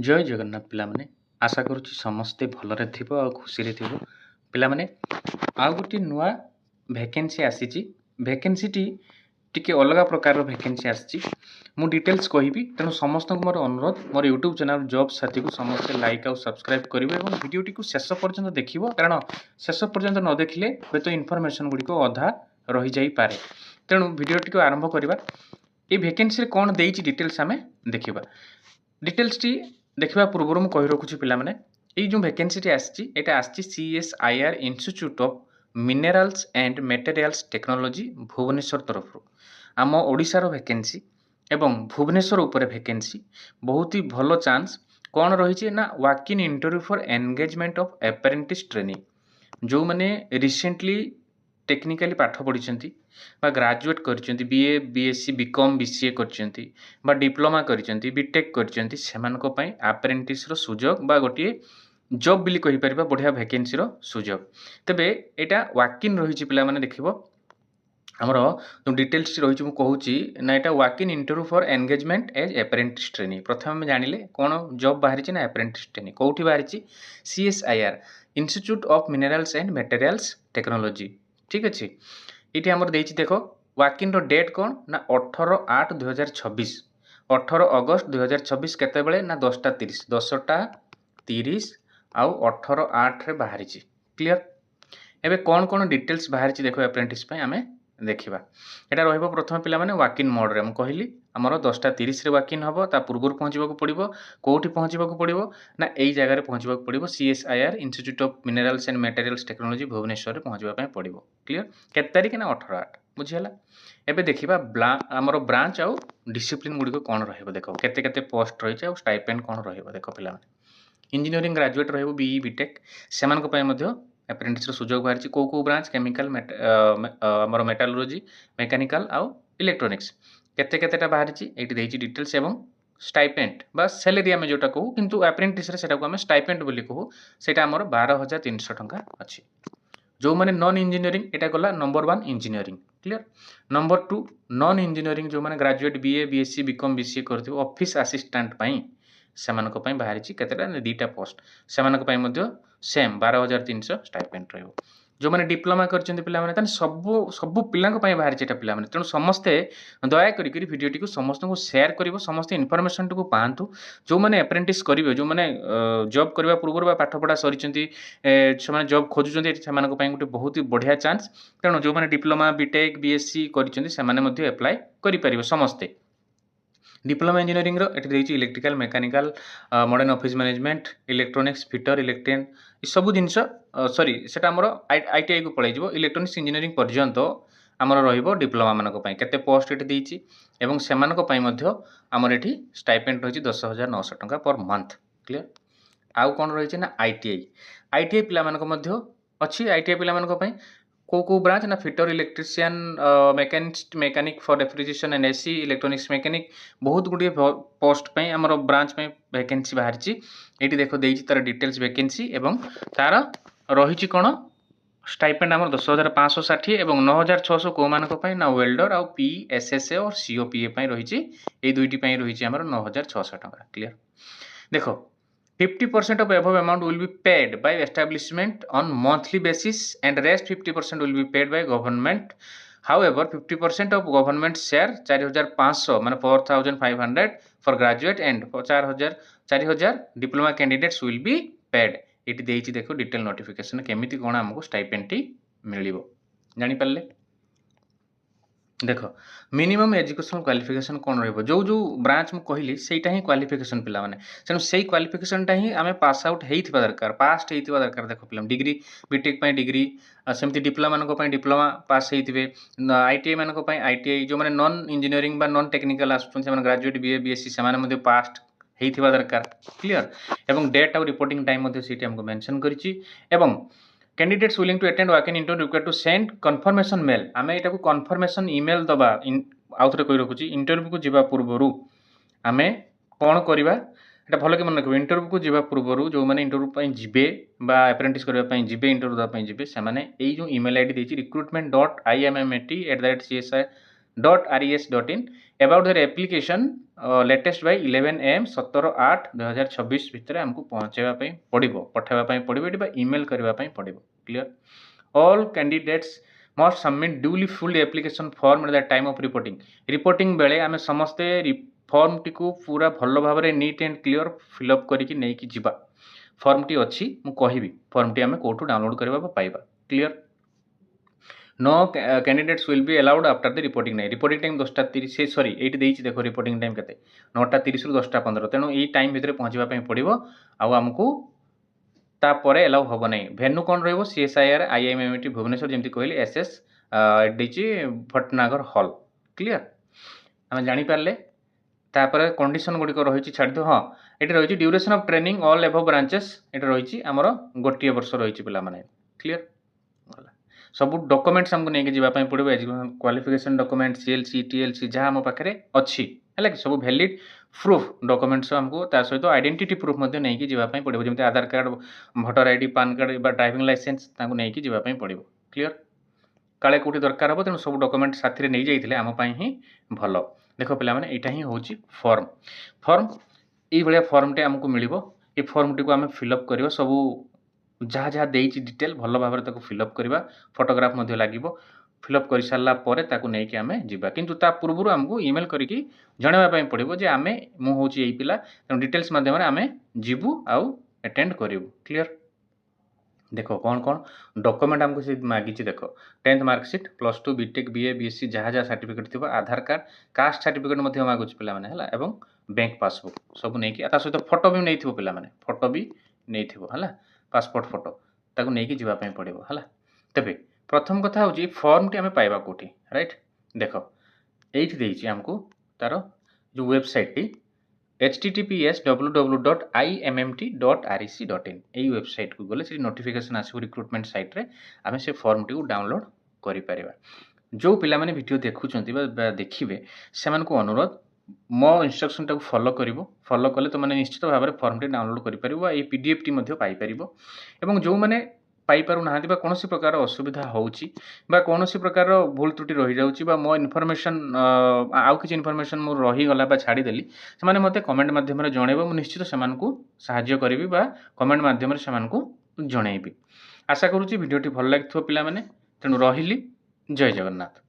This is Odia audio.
ଜୟ ଜଗନ୍ନାଥ ପିଲାମାନେ। ଆଶା କରୁଛି ସମସ୍ତେ ଭଲରେ ଥିବ ଆଉ ଖୁସିରେ ଥିବ। ପିଲାମାନେ ଆଉ ଗୋଟିଏ ନୂଆ ଭ୍ୟାକେନ୍ସି ଆସିଛି। ଭ୍ୟାକେନ୍ସିଟି ଟିକେ ଅଲଗା ପ୍ରକାରର ଭ୍ୟାକେନ୍ସି ଆସିଛି। ମୁଁ ଡିଟେଲ୍ସ କହିବି, ତେଣୁ ସମସ୍ତଙ୍କୁ ମୋର ଅନୁରୋଧ, ମୋର ୟୁଟ୍ୟୁବ୍ ଚ୍ୟାନେଲ୍ ଜବ୍ ସାଥୀକୁ ସମସ୍ତେ ଲାଇକ୍ ଆଉ ସବସ୍କ୍ରାଇବ୍ କରିବେ ଏବଂ ଭିଡ଼ିଓଟିକୁ ଶେଷ ପର୍ଯ୍ୟନ୍ତ ଦେଖିବ, କାରଣ ଶେଷ ପର୍ଯ୍ୟନ୍ତ ନ ଦେଖିଲେ ହୁଏତ ଇନଫର୍ମେସନ୍ ଗୁଡ଼ିକ ଅଧା ରହିଯାଇପାରେ। ତେଣୁ ଭିଡ଼ିଓଟିକୁ ଆରମ୍ଭ କରିବା। এই ଭ୍ୟାକେନ୍ସିରେ କ'ଣ ଦେଇଛି ଡିଟେଲ୍ସ ଆମେ ଦେଖିବା। ଡିଟେଲ୍ସଟି ଦେଖିବା ପୂର୍ବରୁ ମୁଁ କହି ରଖୁଛି ପିଲାମାନେ, ଏଇ ଯେଉଁ ଭ୍ୟାକେନ୍ସିଟି ଆସିଛି ଏଇଟା ଆସିଛି CSIR institute of minerals and materials technology Bhubaneswar ତରଫରୁ। ଆମ ଓଡ଼ିଶାର ଭ୍ୟାକେନ୍ସି ଏବଂ ଭୁବନେଶ୍ୱର ଉପରେ ଭ୍ୟାକେନ୍ସି। ବହୁତ ହି ଭଲ ଚାନ୍ସ। କ'ଣ ରହିଛି ନା walk in interview for engagement of apprentice training. ଯେଉଁମାନେ ରିସେଣ୍ଟଲି ଟେକ୍ନିକାଲି ପାଠ ପଢ଼ିଛନ୍ତି বা ଗ୍ରାଜୁଏଟ୍ କରିଛନ୍ତି, BA BSc BCom BCA କରିଛନ୍ତି বা ଡିପ୍ଲୋମା କରିଛନ୍ତି, ବିଟେକ୍ କରିଛନ୍ତି, ସେମାନଙ୍କ ପାଇଁ ଆପ୍ରେଣ୍ଟିସ୍ର ସୁଯୋଗ ବା ଗୋଟିଏ ଜବ୍ ବୋଲି କହିପାରିବା, ବଢ଼ିଆ ଭ୍ୟାକେନ୍ସିର ସୁଯୋଗ। ତେବେ ଏଇଟା ୱାକ୍ ଇନ୍ ରହିଛି ପିଲାମାନେ। ଦେଖିବ ଆମର ଯେଉଁ ଡିଟେଲ୍ସଟି ରହିଛି ମୁଁ କହୁଛି ନା, ଏଇଟା walk in interview for engagement age apprentice training. ପ୍ରଥମେ ଆମେ ଜାଣିଲେ କ'ଣ ଜବ୍ ବାହାରିଛି ନା ଆପ୍ରେଣ୍ଟିସ୍ ଟ୍ରେନିଂ କେଉଁଠି ବାହାରିଛି? CSIR institute of minerals and materials technology. ଠିକ୍ ଅଛି। ଏଇଠି ଆମର ଦେଇଛି ଦେଖ, ୱାକ୍ ଇନ୍ର ଡେଟ୍ କ'ଣ ନା 18/8/2026, 18 ଅଗଷ୍ଟ 2026। କେତେବେଳେ ନା 10:30, 10:30 ଆଉ 18/8ରେ ବାହାରିଛି। କ୍ଲିଅର? ଏବେ କ'ଣ କ'ଣ ଡିଟେଲ୍ସ ବାହାରିଛି ଦେଖ ଆପ୍ରେଣ୍ଟିସ୍ ପାଇଁ ଆମେ ଦେଖିବା। ଏଇଟା ରହିବ ପ୍ରଥମେ ପିଲାମାନେ ୱାକ୍ ଇନ୍ ମୋଡ଼୍ରେ। ମୁଁ କହିଲି ଆମର 10:30ରେ ୱାକ୍ ଇନ୍ ହେବ। ତା ପୂର୍ବରୁ ପହଞ୍ଚିବାକୁ ପଡ଼ିବ। କେଉଁଠି ପହଞ୍ଚିବାକୁ ପଡ଼ିବ ନା ଏଇ ଜାଗାରେ ପହଞ୍ଚିବାକୁ ପଡ଼ିବ। CSIR institute of minerals and materials technology ଭୁବନେଶ୍ୱରରେ ପହଞ୍ଚିବା ପାଇଁ ପଡ଼ିବ। କ୍ଲିଅର? କେତେ ତାରିଖ ନା 18/8। ବୁଝିହେଲା? ଏବେ ଦେଖିବା ଆମର ବ୍ରାଞ୍ଚ ଆଉ ଡିସିପ୍ଲିନ୍ ଗୁଡ଼ିକ କ'ଣ ରହିବ। ଦେଖ କେତେ କେତେ ପୋଷ୍ଟ ରହିଛି ଆଉ ଷ୍ଟାଇପେଣ୍ଡ କ'ଣ ରହିବ। ଦେଖ ପିଲାମାନେ, ଇଞ୍ଜିନିୟରିଂ ଗ୍ରାଜୁଏଟ୍ ରହିବ, BE BTEC, ସେମାନଙ୍କ ପାଇଁ ମଧ୍ୟ ଆପ୍ରେଣ୍ଟିସ୍ର ସୁଯୋଗ ବାହାରିଛି। କେଉଁ କେଉଁ ବ୍ରାଞ୍ଚ? କେମିକାଲ, ଆମର ମେଟାଲୋଜି, ମେକାନିକାଲ ଆଉ ଇଲେକ୍ଟ୍ରୋନିକ୍ସ। କେତେ କେତେଟା ବାହାରିଛି ଏଇଠି ଦେଇଛି ଡିଟେଲ୍ସ ଏବଂ ଷ୍ଟାଇପେଣ୍ଡ ବା ସାଲେରୀ ଆମେ ଯେଉଁଟା କହୁ, କିନ୍ତୁ ଆପ୍ରେଣ୍ଟିସ୍ରେ ସେଟାକୁ ଆମେ ଷ୍ଟାଇପେଣ୍ଡ ବୋଲି କହୁ। ସେଇଟା ଆମର 12,300 ଟଙ୍କା ଅଛି। ଯେଉଁମାନେ ନନ୍ ଇଞ୍ଜିନିୟରିଂ, ଏଇଟା ଗଲା number 1 engineering. Clear? Number 2 non engineering, ଯେଉଁମାନେ graduate BA BSc BCom BCA କରିଥିବ, ଅଫିସ୍ ଆସିଷ୍ଟାଣ୍ଟ ପାଇଁ ସେମାନଙ୍କ ପାଇଁ ବାହାରିଛି କେତେଟା ନା 2ଟା ପୋଷ୍ଟ। ସେମାନଙ୍କ ପାଇଁ ମଧ୍ୟ ସେମ୍ 12,300 ଷ୍ଟାଇପେଣ୍ଡ ରହିବ। ଯେଉଁମାନେ ଡିପ୍ଲୋମା କରିଛନ୍ତି ପିଲାମାନେ, ତାହେଲେ ସବୁ ପିଲାଙ୍କ ପାଇଁ ବାହାରିଛି ଏଇଟା ପିଲାମାନେ। ତେଣୁ ସମସ୍ତେ ଦୟାକରି ଭିଡ଼ିଓଟିକୁ ସମସ୍ତଙ୍କୁ ସେୟାର କରିବ, ସମସ୍ତେ ଇନଫର୍ମେସନ୍ଟିକୁ ପାଆନ୍ତୁ। ଯେଉଁମାନେ ଆପ୍ରେଣ୍ଟିସ୍ କରିବେ, ଯେଉଁମାନେ ଜବ୍ କରିବା ପୂର୍ବରୁ ବା ପାଠପଢ଼ା ସରିଛନ୍ତି, ସେମାନେ ଜବ୍ ଖୋଜୁଛନ୍ତି, ସେମାନଙ୍କ ପାଇଁ ଗୋଟେ ବହୁତ ବଢ଼ିଆ ଚାନ୍ସ। ତେଣୁ ଯେଉଁମାନେ ଡିପ୍ଲୋମା BTEC BSc କରିଛନ୍ତି ସେମାନେ ମଧ୍ୟ ଆପ୍ଲାଏ କରିପାରିବେ ସମସ୍ତେ। ଡିପ୍ଲୋମା ଇଞ୍ଜିନିୟରିଂର ଏଠି ଦେଇଛି electrical, mechanical, modern office management, electronics, fitter, electrician, ଏସବୁ ଜିନିଷ ସରି ସେଟା ଆମର ITIକୁ ପଳାଇଯିବ। ଇଲେକ୍ଟ୍ରୋନିକ୍ସ ଇଞ୍ଜିନିୟରିଂ ପର୍ଯ୍ୟନ୍ତ ଆମର ରହିବ ଡିପ୍ଲୋମାମାନଙ୍କ ପାଇଁ। କେତେ ପୋଷ୍ଟ ଏଠି ଦେଇଛି ଏବଂ ସେମାନଙ୍କ ପାଇଁ ମଧ୍ୟ ଆମର ଏଠି ଷ୍ଟାଇପେଣ୍ଡ ରହିଛି 10,900 ଟଙ୍କା ପର୍ ମନ୍ଥ। କ୍ଲିଅର? ଆଉ କ'ଣ ରହିଛି ନା ITI ପିଲାମାନଙ୍କ ମଧ୍ୟ ଅଛି। ITI ପିଲାମାନଙ୍କ ପାଇଁ କେଉଁ କେଉଁ ବ୍ରାଞ୍ଚ ନା fitter, electrician, mechanic for refrigeration and AC, electronics mechanic, ବହୁତ ଗୁଡ଼ିଏ ପୋଷ୍ଟ ପାଇଁ ଆମର ବ୍ରାଞ୍ଚ ପାଇଁ ଭ୍ୟାକେନ୍ସି ବାହାରିଛି। ଏଇଠି ଦେଖ ଦେଇଛି ତାର ଡିଟେଲ୍ସ ଭ୍ୟାକେନ୍ସି ଏବଂ ତାର ରହିଛି କ'ଣ ଷ୍ଟାଇପେଣ୍ଡ ଆମର 10,560 ଏବଂ 9,600 କେଉଁମାନଙ୍କ ପାଇଁ ନା ୱେଲ୍ଡର ଆଉ PSSA ଓ COPA ପାଇଁ ରହିଛି। ଏଇ ଦୁଇଟି ପାଇଁ ରହିଛି ଆମର 9,600 ଟଙ୍କା। କ୍ଲିଅର? ଦେଖ 50% of above amount will be paid by establishment on monthly basis and rest 50% will be paid by government. However, 50% of government share 4,500 ମାନେ 4,500 for graduate and 4,000 diploma candidates will be paid. ଏଠି ଦେଇଛି ଦେଖ ଡିଟେଲ ନୋଟିଫିକେସନ କେମିତି କ'ଣ ଆମକୁ ଷ୍ଟାଇପେଣ୍ଡଟି ମିଳିବ। ଜାଣିପାରିଲେ? ଦେଖ ମିନିମମ୍ ଏଜୁକେସନାଲ କ୍ୱାଲିଫିକେସନ୍ କ'ଣ ରହିବ। ଯେଉଁ ବ୍ରାଞ୍ଚ ମୁଁ କହିଲି ସେଇଟା ହିଁ କ୍ୱାଲିଫିକେସନ୍ ପିଲାମାନେ। ତେଣୁ ସେଇ କ୍ୱାଲିଫିକେସନ୍ଟା ହିଁ ଆମେ ପାସ୍ ଆଉଟ୍ ହେଇଥିବା ଦରକାର, ପାସ୍ଡ ହେଇଥିବା ଦରକାର। ଦେଖ ପିଲାମାନେ ଡିଗ୍ରୀ, BTEC ପାଇଁ ଡିଗ୍ରୀ, ସେମିତି ଡିପ୍ଲୋମାନଙ୍କ ପାଇଁ ଡିପ୍ଲୋମା ପାସ୍ ହେଇଥିବେ, ITI ମାନଙ୍କ ପାଇଁ ITI, ଯେଉଁମାନେ ନନ୍ ଇଞ୍ଜିନିୟରିଂ ବା ନନ୍ ଟେକ୍ନିକାଲ ଆସୁଛନ୍ତି ସେମାନେ ଗ୍ରାଜୁଏଟ୍ BA BSc ସେମାନେ ମଧ୍ୟ ପାସ୍ଡ ହେଇଥିବା ଦରକାର। କ୍ଲିଅର? ଏବଂ ଡେଟ୍ ଆଉ ରିପୋର୍ଟିଂ ଟାଇମ୍ ମଧ୍ୟ ସେଇଠି ଆମକୁ ମେନସନ୍ କରିଛି। ଏବଂ candidates willing to attend walk-in interview required to send confirmation mail. ଆମେ ଏଟାକୁ କନଫର୍ମେସନ୍ ଇମେଲ୍ ଦେବା। ଆଉ ଥରେ କହି ରଖୁଛି, ଇଣ୍ଟରଭ୍ୟୁକୁ ଯିବା ପୂର୍ବରୁ ଆମେ କ'ଣ କରିବା ଏଟା ଭଲ କି ମନେ ରଖିବ। ଇଣ୍ଟରଭ୍ୟୁକୁ ଯିବା ପୂର୍ବରୁ ଯେଉଁମାନେ ଇଣ୍ଟରଭ୍ୟୁ ପାଇଁ ଯିବେ ବା ଆପ୍ରେଣ୍ଟିସ୍ କରିବା ପାଇଁ ଯିବେ, ଇଣ୍ଟରଭ୍ୟୁ ଦେବା ପାଇଁ ଯିବେ, ସେମାନେ ଏଇ ଯେଉଁ ଇମେଲ୍ ID ଦେଇଛି recruitment.immat@csir www.res.in about their application latest by 11 am 17/8/2026 ଭିତରେ ଆମକୁ ପହଞ୍ଚାଇବା ପାଇଁ ପଡ଼ିବ, ପଠାଇବା ପାଇଁ ପଡ଼ିବ ଏଠି ବା ଇମେଲ୍ କରିବା ପାଇଁ ପଡ଼ିବ। Clear? All candidates must submit duly full application form at the time of reporting। Reporting ବେଳେ ଆମେ ସମସ୍ତେ ଫର୍ମଟିକୁ ପୁରା ଭଲ ଭାବରେ ନିଟ୍ ଆଣ୍ଡ କ୍ଲିଅର ଫିଲ୍ଅପ୍ କରିକି ନେଇକି ଯିବା। ଫର୍ମଟି ଅଛି, ମୁଁ କହିବି ଫର୍ମଟି ଆମେ କେଉଁଠୁ ଡାଉନଲୋଡ଼ କରିବା ବା ପାଇବା। Clear? No candidates will be allowed after the reporting नहीं रिपोर्टिंग टाइम 10:30 सॉरी ये देख रिपोर्टिंग टाइम के 9:30 रु 10:15 तेणु यही टाइम भितर पहुँचापी पड़ो आमको तापर एलाउ हम ना भेन्यू कौन रीएसआईआर आईएमएमटी भुवनेश्वर जमी कहली एसएस एडी भटनागर हॉल। क्लियर? आम जापारे तापर कंडीशन गुड़िक रही छाड़ दो। हाँ ये रही duration of training all above branches ये रही आमर गोटे वर्ष रही पिला माने। क्लियर? सब डॉक्यूमेंट्स हमको नहीं जावाई पड़ो education qualification document CLC TLC जहाँ आम पाखे अच्छी है कि सब वैलिड प्रूफ डॉक्यूमेंट्स हमको ता सहित आइडेंटिटी प्रूफ नहीं जावाई पड़ो जमी Aadhaar card voter ID PAN card driving licence नहीं जावाई पड़ो। क्लियर? काले कौटी दरकार हम तेणु सब डॉक्यूमेंट साथी नहीं जाइए आमपाई ही भल। देख पे यहाँ ही हूँ फॉर्म फॉर्म ये फॉर्मटे आमको मिल ये फॉर्मटी को आम फिलअप कर सब जहाँ जहाँ देती डिटेल भल भाव में फिलअप करवा फोटोग्राफ लगे फिलअप कर सारापर नहीं आम जा कि पूर्व आमको इमेल करके जनवाई पड़ो जे आम मुझे यही पिला तेणु डिटेल्स मध्यम आम जीवु आउ अटेंड करूँ। क्लियर? देख कौन कौन डॉक्यूमेंट आमको से मागिची देख 10th marksheet +2 BTech BA BSc जहाँ जहाँ सर्टिफिकेट थी आधार कार्ड कास्ट सर्टिफिकेट मागुच पे एवं बैंक पासबुक सब नहीं सहित फोटो भी नहीं पे फोटो भी नहीं है पासपोर्ट फोटो ताकू नहीं जावाई पड़ो है। तेरे प्रथम कथा हूँ फॉर्मटी आम पाइबा कौटी राइट देख ये आमको तार जो वेबसाइट टी https://www.immt.rec.in यही वेबसाइट को गले से नोटिफिकेशन आसो रिक्रुटमेंट साइट रे आम से फॉर्मटी को डाउनलोड करें। जो पिला माने वीडियो देखुं देखिए से अनुरोध मो इंस्ट्रक्शन टाक फॉलो कले तो मैंने निश्चित भाव में फॉर्मटी डाउनलोड कर ये पीडीएफ टी पाइपर एवं जो मैंने पाइपर ना कौन प्रकार असुविधा होची कौन प्रकार भूल त्रुटि रही जाऊँगी मो इनफॉरमेशन आउ कि इनफॉरमेशन मो रहीगला छाड़देली से मत कमेंट मध्यम जनइब मुझे निश्चित से साहाय्य करी कमेंट मध्यम जनइबी। आशा करुँची भिडियोटी भल लगी पे तेणु रही जय जगन्नाथ।